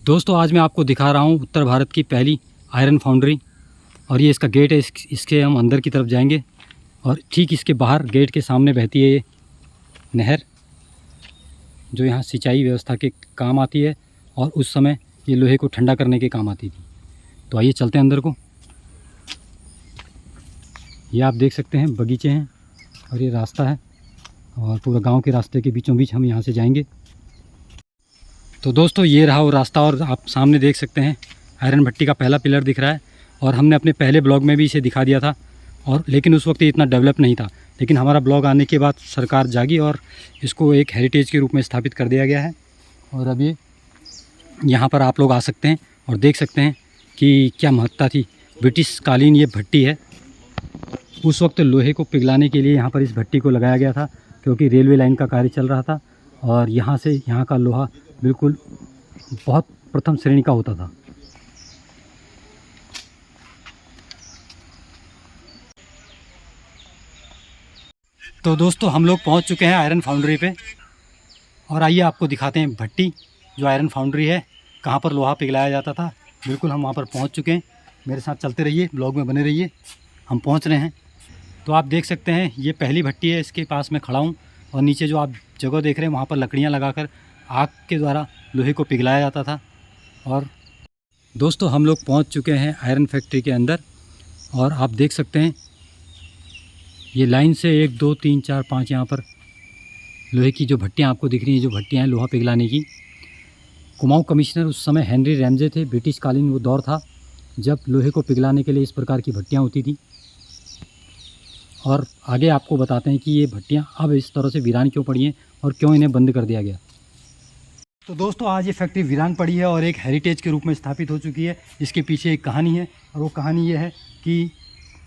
दोस्तों आज मैं आपको दिखा रहा हूँ उत्तर भारत की पहली आयरन फाउंड्री और ये इसका गेट है। इसके हम अंदर की तरफ जाएंगे और ठीक इसके बाहर गेट के सामने बहती है ये नहर जो यहाँ सिंचाई व्यवस्था के काम आती है और उस समय ये लोहे को ठंडा करने के काम आती थी। तो आइए चलते हैं अंदर को। ये आप देख सकते हैं बगीचे हैं और ये रास्ता है और पूरा गांव के रास्ते के बीचों बीच हम यहाँ से जाएंगे। तो दोस्तों ये रहा वो रास्ता और आप सामने देख सकते हैं आयरन भट्टी का पहला पिलर दिख रहा है और हमने अपने पहले ब्लॉग में भी इसे दिखा दिया था और लेकिन उस वक्त ये इतना डेवलप नहीं था। लेकिन हमारा ब्लॉग आने के बाद सरकार जागी और इसको एक हेरिटेज के रूप में स्थापित कर दिया गया है। और अब ये यहाँ पर आप लोग आ सकते हैं और देख सकते हैं कि क्या महत्ता थी। ब्रिटिश कालीन ये भट्टी है। उस वक्त लोहे को पिघलाने के लिए यहाँ पर इस भट्टी को लगाया गया था क्योंकि रेलवे लाइन का कार्य चल रहा था और यहाँ से यहाँ का लोहा बिल्कुल बहुत प्रथम श्रेणी का होता था। तो दोस्तों हम लोग पहुँच चुके हैं आयरन फाउंड्री पे और आइए आपको दिखाते हैं भट्टी जो आयरन फाउंड्री है, कहाँ पर लोहा पिघलाया जाता था। बिल्कुल हम वहाँ पर पहुँच चुके हैं। मेरे साथ चलते रहिए, ब्लॉग में बने रहिए। हम पहुँच रहे हैं। तो आप देख सकते हैं ये पहली भट्टी है, इसके पास मैं खड़ा हूँ और नीचे जो आप जगह देख रहे हैं वहाँ पर लकड़ियाँ लगाकर आग के द्वारा लोहे को पिघलाया जाता था। और दोस्तों हम लोग पहुँच चुके हैं आयरन फैक्ट्री के अंदर और आप देख सकते हैं ये लाइन से 1 2 3 4 5 यहाँ पर लोहे की जो भट्टियाँ आपको दिख रही हैं, जो भट्टियाँ हैं लोहा पिघलाने की। कुमाऊं कमिश्नर उस समय हेनरी रैमजे थे। ब्रिटिश कालीन वो दौर था जब लोहे को पिघलाने के लिए इस प्रकार की भट्टियाँ होती थी। और आगे आपको बताते हैं कि ये भट्टियाँ अब इस तरह से वीरान क्यों पड़ी हैं और क्यों इन्हें बंद कर दिया गया। तो दोस्तों आज ये फैक्ट्री वीरान पड़ी है और एक हेरिटेज के रूप में स्थापित हो चुकी है। इसके पीछे एक कहानी है और वो कहानी ये है कि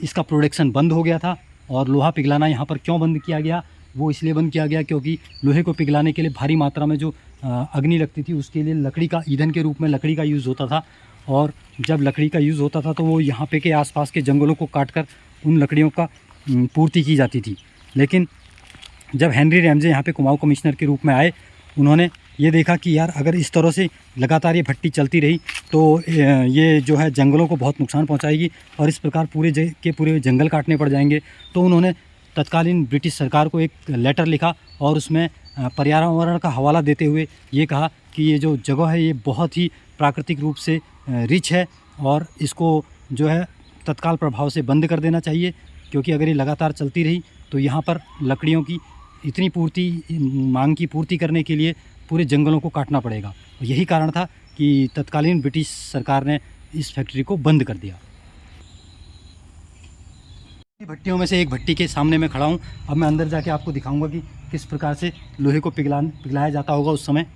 इसका प्रोडक्शन बंद हो गया था और लोहा पिघलाना यहाँ पर क्यों बंद किया गया। वो इसलिए बंद किया गया क्योंकि लोहे को पिघलाने के लिए भारी मात्रा में जो अग्नि लगती थी उसके लिए लकड़ी का ईंधन के रूप में लकड़ी का यूज़ होता था। और जब लकड़ी का यूज़ होता था तो वो यहाँ पे के आसपास के जंगलों को काटकर उन लकड़ियों का पूर्ति की जाती थी। लेकिन जब हेनरी रैमजे यहाँ पे कुमाऊं कमिश्नर के रूप में आए, उन्होंने ये देखा कि यार अगर इस तरह से लगातार ये भट्टी चलती रही तो ये जो है जंगलों को बहुत नुकसान पहुँचाएगी और इस प्रकार पूरे जंगल काटने पड़ जाएंगे। तो उन्होंने तत्कालीन ब्रिटिश सरकार को एक लेटर लिखा और उसमें पर्यावरण का हवाला देते हुए ये कहा कि ये जो जगह है ये बहुत ही प्राकृतिक रूप से रिच है और इसको जो है तत्काल प्रभाव से बंद कर देना चाहिए क्योंकि अगर ये लगातार चलती रही तो यहाँ पर लकड़ियों की इतनी मांग की पूर्ति करने के लिए पूरे जंगलों को काटना पड़ेगा। यही कारण था कि तत्कालीन ब्रिटिश सरकार ने इस फैक्ट्री को बंद कर दिया। भट्टियों में से एक भट्टी के सामने मैं खड़ा हूँ। अब मैं अंदर जाके आपको दिखाऊंगा कि किस प्रकार से लोहे को पिघलाया जाता होगा उस समय।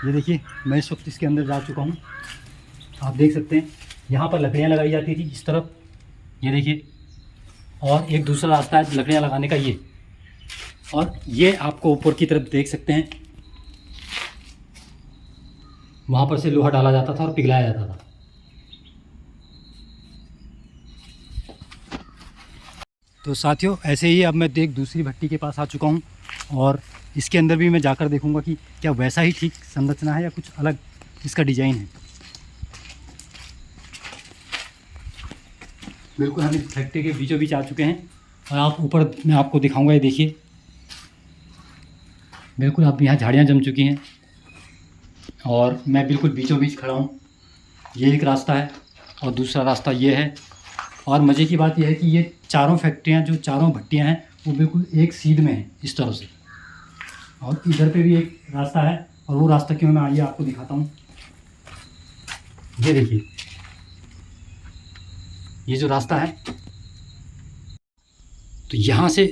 ये देखिए मैं इस वक्त इसके अंदर जा चुका हूँ। आप देख सकते हैं यहाँ पर लकड़ियाँ लगाई जाती थी इस तरफ, ये देखिए, और एक दूसरा रास्ता है लकड़ियाँ लगाने का ये, और ये आपको ऊपर की तरफ देख सकते हैं वहाँ पर से लोहा डाला जाता था और पिघलाया जाता था। तो साथियों ऐसे ही अब मैं दूसरी भट्टी के पास आ चुका हूँ और इसके अंदर भी मैं जाकर देखूँगा कि क्या वैसा ही ठीक संरचना है या कुछ अलग इसका डिज़ाइन है। बिल्कुल हम इस फैक्ट्री के बीचों बीच आ चुके हैं और आप ऊपर मैं आपको दिखाऊंगा। ये देखिए बिल्कुल अब यहाँ झाड़ियाँ जम चुकी हैं और मैं बिल्कुल बीचों बीच खड़ा हूँ। ये एक रास्ता है और दूसरा रास्ता ये है। और मज़े की बात यह है कि ये चारों फैक्ट्रियाँ जो चारों भट्टियाँ हैं वो बिल्कुल एक सीध में हैं इस तरह से। और इधर पे भी एक रास्ता है और वो रास्ता क्यों मैं आइए आपको दिखाता हूँ। ये देखिए ये जो रास्ता है तो यहाँ से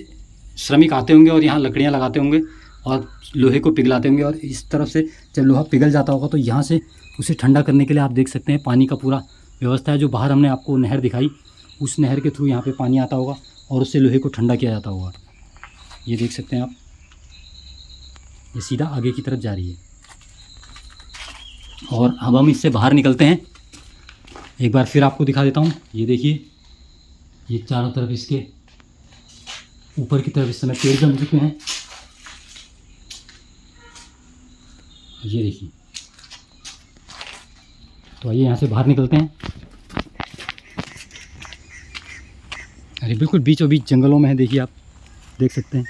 श्रमिक आते होंगे और यहाँ लकड़ियाँ लगाते होंगे और लोहे को पिघलाते होंगे और इस तरफ से जब लोहा पिघल जाता होगा तो यहाँ से उसे ठंडा करने के लिए आप देख सकते हैं पानी का पूरा व्यवस्था है। जो बाहर हमने आपको नहर दिखाई उस नहर के थ्रू यहाँ पे पानी आता होगा और उससे लोहे को ठंडा किया जाता होगा। ये देख सकते हैं आप, ये सीधा आगे की तरफ जा रही है। और अब हम इससे बाहर निकलते हैं, एक बार फिर आपको दिखा देता हूँ। ये देखिए ये चारों तरफ इसके ऊपर की तरफ इस समय पेड़ जम चुके हैं। ये देखिए तो आइए यहाँ से बाहर निकलते हैं। अरे बिल्कुल बीचों बीच जंगलों में है, देखिए आप देख सकते हैं।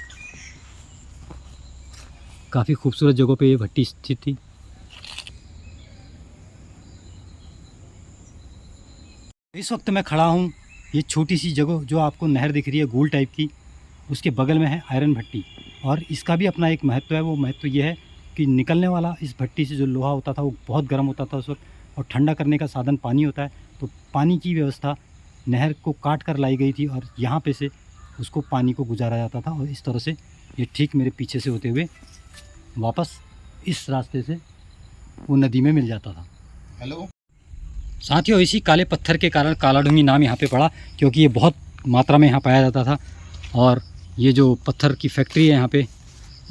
काफ़ी खूबसूरत जगहों पे ये भट्टी स्थित थी। इस वक्त मैं खड़ा हूँ ये छोटी सी जगह जो आपको नहर दिख रही है गोल टाइप की, उसके बगल में है आयरन भट्टी। और इसका भी अपना एक महत्व है। वो महत्व ये है कि निकलने वाला इस भट्टी से जो लोहा होता था वो बहुत गर्म होता था उस वक्त, और ठंडा करने का साधन पानी होता है। तो पानी की व्यवस्था नहर को काट कर लाई गई थी और यहाँ पे से उसको पानी को गुजारा जाता था। और इस तरह से ये ठीक मेरे पीछे से होते हुए वापस इस रास्ते से वो नदी में मिल जाता था। हेलो साथियों, इसी काले पत्थर के कारण कालाढूंगी नाम यहाँ पे पड़ा, क्योंकि ये बहुत मात्रा में यहाँ पाया जाता था। और ये जो पत्थर की फैक्ट्री है यहाँ पे,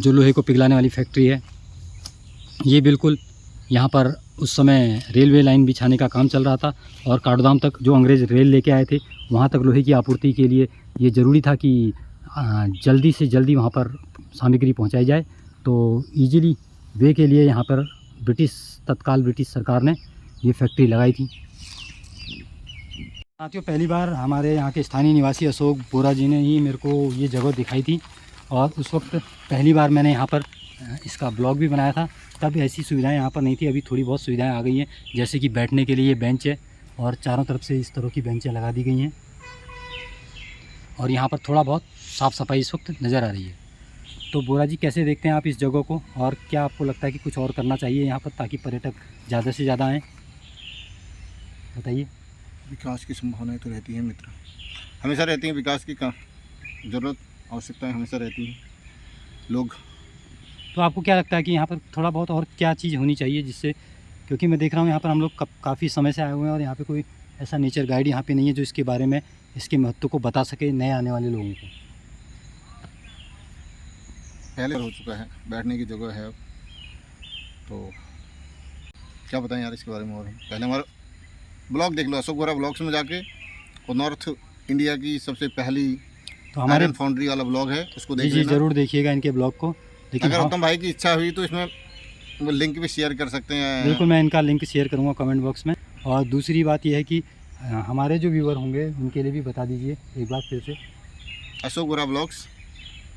जो लोहे को पिघलाने वाली फैक्ट्री है, ये बिल्कुल यहाँ पर उस समय रेलवे लाइन बिछाने का काम चल रहा था। और काठगोदाम तक जो अंग्रेज़ रेल लेके आए थे, वहाँ तक लोहे की आपूर्ति के लिए ये ज़रूरी था कि जल्दी से जल्दी वहाँ पर सामग्री पहुँचाई जाए। तो ईजिली वे के लिए यहाँ पर तत्काल ब्रिटिश सरकार ने ये फैक्ट्री लगाई थी। साथियों, पहली बार हमारे यहाँ के स्थानीय निवासी अशोक बोरा जी ने ही मेरे को ये जगह दिखाई थी। और उस वक्त पहली बार मैंने यहाँ पर इसका ब्लॉग भी बनाया था। तब ऐसी सुविधाएं यहाँ पर नहीं थी। अभी थोड़ी बहुत सुविधाएं आ गई हैं, जैसे कि बैठने के लिए ये बेंच है और चारों तरफ से इस तरह की बेंचें लगा दी गई हैं। और यहाँ पर थोड़ा बहुत साफ़ सफाई इस वक्त नज़र आ रही है। तो बोरा जी, कैसे देखते हैं आप इस जगह को, और क्या आपको लगता है कि कुछ और करना चाहिए यहाँ पर ताकि पर्यटक ज़्यादा से ज़्यादा आएँ? बताइए। विकास की संभावनाएं तो रहती हैं मित्र, हमेशा रहती हैं। विकास की ज़रूरत आवश्यकताएं हमेशा रहती हैं। लोग तो आपको क्या लगता है कि यहाँ पर थोड़ा बहुत और क्या चीज़ होनी चाहिए जिससे, क्योंकि मैं देख रहा हूँ यहाँ पर हम लोग काफ़ी समय से आए हुए हैं और यहाँ पे कोई ऐसा नेचर गाइड यहाँ पे नहीं है जो इसके बारे में, इसके महत्व को बता सके नए आने वाले लोगों को। पहले हो चुका है, बैठने की जगह है। तो क्या बताएं यार इसके बारे में। और पहले हमारा ब्लॉग देख लो, अशोक बोरा ब्लॉग्स में जाके, और नॉर्थ इंडिया की सबसे पहली तो हमारे आयरन फाउंड्री वाला ब्लॉग है, उसको देख जी लेना। ज़रूर देखिएगा इनके ब्लॉग को। लेकिन अगर उत्तम भाई की इच्छा हुई तो इसमें वो लिंक भी शेयर कर सकते हैं। बिल्कुल, मैं इनका लिंक शेयर करूँगा कमेंट बॉक्स में। और दूसरी बात यह है कि हमारे जो व्यूवर होंगे उनके लिए भी बता दीजिए एक बार फिर से। अशोक बोरा ब्लॉग्स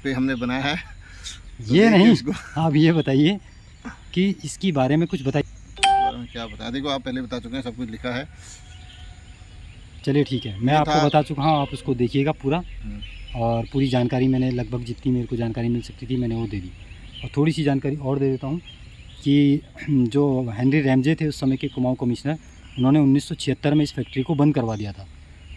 पे हमने बनाया है। ये नहीं, आप ये बताइए कि इसकी बारे में कुछ बताइए। बारे में क्या बताया, देखो आप पहले बता चुके हैं, सब कुछ लिखा है। चलिए ठीक है, मैं आपको बता चुका हूँ, आप उसको देखिएगा पूरा। और पूरी जानकारी मैंने लगभग जितनी मेरे को जानकारी मिल सकती थी मैंने वो दे दी। और थोड़ी सी जानकारी और दे देता हूँ कि जो हेनरी रैमजे थे उस समय के कुमाऊं कमिश्नर, उन्होंने 1976 में इस फैक्ट्री को बंद करवा दिया था।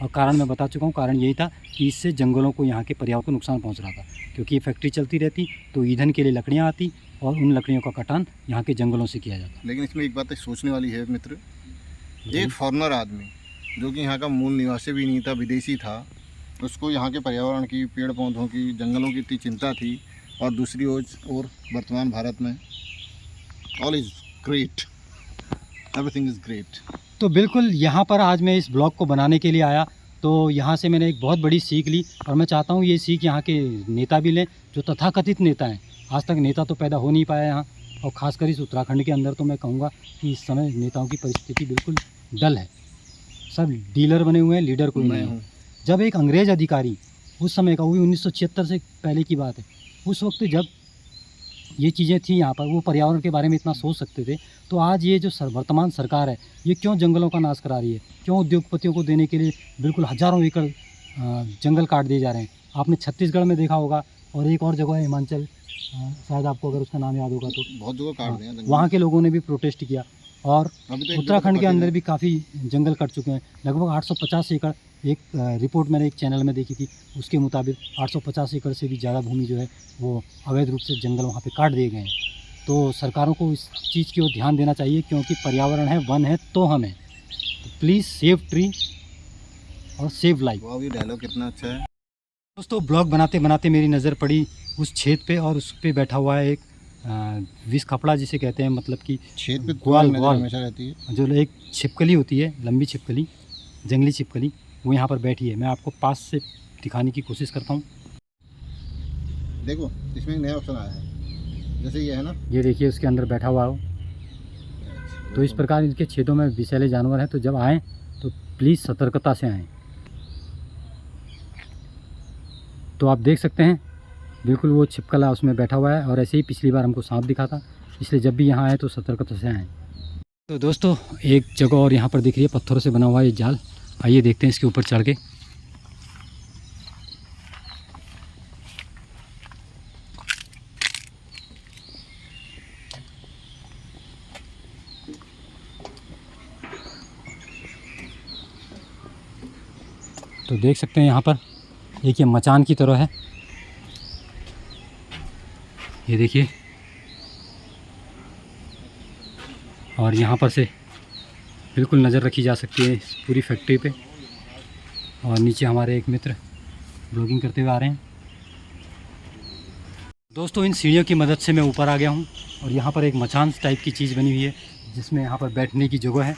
और कारण मैं बता चुका हूँ, कारण यही था कि इससे जंगलों को, यहाँ के पर्यावरण को नुकसान पहुँच रहा था। क्योंकि ये फैक्ट्री चलती रहती तो ईंधन के लिए लकड़ियाँ आती और उन लकड़ियों का कटान यहाँ के जंगलों से किया जाता। लेकिन इसमें एक बात सोचने वाली है मित्र, एक फॉरेनर आदमी जो कि यहाँ का मूल निवासी भी नहीं था, विदेशी था, उसको यहाँ के पर्यावरण की, पेड़ पौधों की, जंगलों की इतनी चिंता थी। और दूसरी ओर वर्तमान भारत में all is great, everything is great. तो बिल्कुल यहाँ पर आज मैं इस ब्लॉग को बनाने के लिए आया, तो यहाँ से मैंने एक बहुत बड़ी सीख ली। और मैं चाहता हूँ ये सीख यहाँ के नेता भी लें, जो तथाकथित नेता हैं। आज तक नेता तो पैदा हो नहीं पाया यहाँ, और ख़ासकर इस उत्तराखंड के अंदर तो मैं कहूँगा कि इस समय नेताओं की परिस्थिति बिल्कुल डल है। सब डीलर बने हुए हैं, लीडर कोई नहीं है। जब एक अंग्रेज़ अधिकारी उस समय का, वो भी 1976 से पहले की बात है, उस वक्त जब ये चीज़ें थी यहाँ पर, वो पर्यावरण के बारे में इतना सोच सकते थे, तो आज ये जो वर्तमान सरकार है, ये क्यों जंगलों का नाश करा रही है? क्यों उद्योगपतियों को देने के लिए बिल्कुल हज़ारों एकड़ जंगल काट दिए जा रहे हैं? आपने छत्तीसगढ़ में देखा होगा, और एक और जगह है हिमाचल, शायद आपको अगर उसका नाम याद होगा तो, बहुत जगह काट दिया, वहाँ के लोगों ने भी प्रोटेस्ट किया। और उत्तराखंड के अंदर भी काफ़ी जंगल कट चुके हैं, लगभग 850 एकड़। एक रिपोर्ट मैंने एक चैनल में देखी थी, उसके मुताबिक 850 एकड़ से भी ज़्यादा भूमि जो है वो अवैध रूप से जंगल वहाँ पे काट दिए गए हैं। तो सरकारों को इस चीज़ की ओर ध्यान देना चाहिए, क्योंकि पर्यावरण है, वन है तो हम हैं। तो प्लीज़ सेव ट्री और सेव लाइफ। वाह, ये डायलॉग कितना अच्छा है। दोस्तों, ब्लॉग बनाते बनाते मेरी नज़र पड़ी उस छेद पे, और उस पर बैठा हुआ है एक विष खपड़ा जिसे कहते हैं, मतलब कि छेद पे ग्वाल हमेशा रहती है, जो एक छिपकली होती है, लंबी छिपकली, जंगली छिपकली, वो यहाँ पर बैठी है। मैं आपको पास से दिखाने की कोशिश करता हूँ। देखो इसमें एक नया ऑप्शन आया है, जैसे ये है ना, ये देखिए उसके अंदर बैठा हुआ हो। तो इस प्रकार इनके छेदों में विषैले जानवर हैं, तो जब आएँ तो प्लीज़ सतर्कता से आएँ। तो आप देख सकते हैं बिल्कुल वो छिपकला उसमें बैठा हुआ है, और ऐसे ही पिछली बार हमको सांप दिखा था, इसलिए जब भी यहाँ आए तो सतर्कता से आएँ। तो दोस्तों एक जगह और यहाँ पर दिख रही है, पत्थरों से बना हुआ ये जाल। आइए देखते हैं इसके ऊपर चढ़ के। तो देख सकते हैं यहाँ पर एक ये मचान की तरह है, ये देखिए, और यहाँ पर से बिल्कुल नज़र रखी जा सकती है इस पूरी फैक्ट्री पे। और नीचे हमारे एक मित्र ब्लॉगिंग करते हुए आ रहे हैं। दोस्तों इन सीढ़ियों की मदद से मैं ऊपर आ गया हूँ, और यहाँ पर एक मचान टाइप की चीज़ बनी हुई है जिसमें यहाँ पर बैठने की जगह है।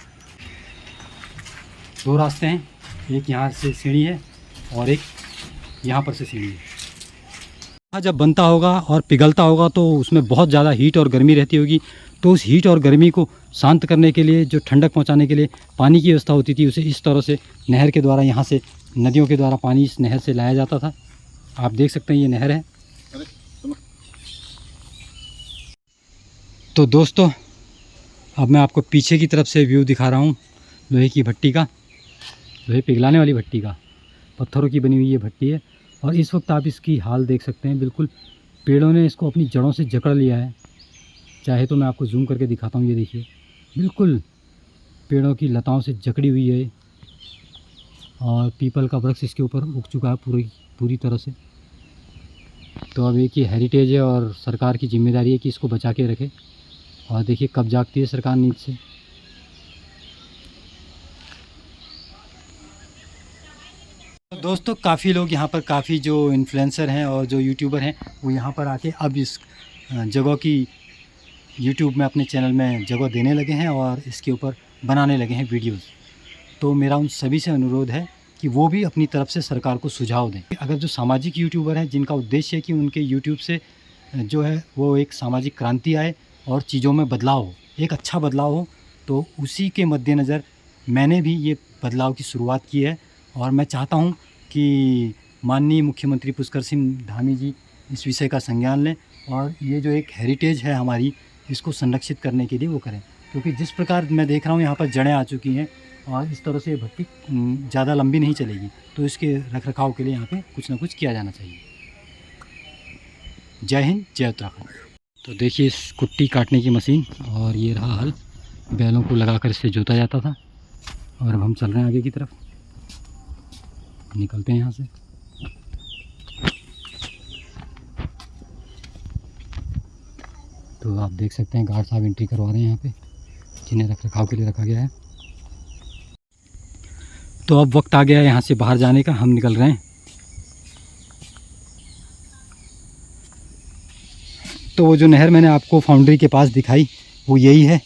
2 रास्ते हैं, एक यहाँ से सीढ़ी है और एक यहाँ पर से सीढ़ी है। जब बनता होगा और पिघलता होगा तो उसमें बहुत ज़्यादा हीट और गर्मी रहती होगी, तो उस हीट और गर्मी को शांत करने के लिए, जो ठंडक पहुंचाने के लिए पानी की व्यवस्था होती थी, उसे इस तरह से नहर के द्वारा, यहाँ से नदियों के द्वारा पानी इस नहर से लाया जाता था। आप देख सकते हैं ये नहर है। तो दोस्तों अब मैं आपको पीछे की तरफ से व्यू दिखा रहा हूँ लोहे की भट्टी का, लोहे पिघलाने वाली भट्टी का। पत्थरों की बनी हुई ये भट्टी है, और इस वक्त आप इसकी हाल देख सकते हैं, बिल्कुल पेड़ों ने इसको अपनी जड़ों से जकड़ लिया है। चाहे तो मैं आपको जूम करके दिखाता हूँ, ये देखिए बिल्कुल पेड़ों की लताओं से जकड़ी हुई है, और पीपल का वृक्ष इसके ऊपर उग चुका है पूरी तरह से। तो अब एक ये हेरिटेज है, और सरकार की जिम्मेदारी है कि इसको बचा के रखे। और देखिए कब जागती है सरकार नींद से। दोस्तों काफ़ी लोग यहाँ पर, काफ़ी जो इन्फ्लुएंसर हैं और जो यूट्यूबर हैं, वो यहाँ पर आके अब इस जगह की यूट्यूब में अपने चैनल में जगह देने लगे हैं, और इसके ऊपर बनाने लगे हैं वीडियोस। तो मेरा उन सभी से अनुरोध है कि वो भी अपनी तरफ से सरकार को सुझाव दें। अगर जो सामाजिक यूट्यूबर हैं जिनका उद्देश्य है कि उनके यूट्यूब से जो है वो एक सामाजिक क्रांति आए और चीज़ों में बदलाव हो, एक अच्छा बदलाव हो, तो उसी के मद्देनज़र मैंने भी ये बदलाव की शुरुआत की है। और मैं चाहता हूँ कि माननीय मुख्यमंत्री पुष्कर सिंह धामी जी इस विषय का संज्ञान लें, और ये जो एक हेरिटेज है हमारी, इसको संरक्षित करने के लिए वो करें। क्योंकि जिस प्रकार मैं देख रहा हूँ यहाँ पर जड़ें आ चुकी हैं, और इस तरह से भट्टी ज़्यादा लंबी नहीं चलेगी, तो इसके रखरखाव के लिए यहाँ पे कुछ ना कुछ किया जाना चाहिए। जय हिंद, जय उत्तराखंड। तो देखिए इस कुट्टी काटने की मशीन, और ये रहा हल, बैलों को लगाकर इससे जोता जाता था। और अब हम चल रहे हैं आगे की तरफ, निकलते हैं यहाँ से। तो आप देख सकते हैं गार्ड साहब एंट्री करवा रहे हैं यहाँ पे, जिन्हें रखरखाव के लिए रखा गया है। तो अब वक्त आ गया है यहाँ से बाहर जाने का, हम निकल रहे हैं। तो वो जो नहर मैंने आपको फाउंड्री के पास दिखाई, वो यही है,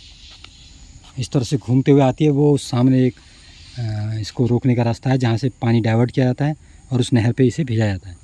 इस तरह से घूमते हुए आती है। वो सामने एक इसको रोकने का रास्ता है जहाँ से पानी डाइवर्ट किया जाता है, और उस नहर पे इसे भेजा जाता है।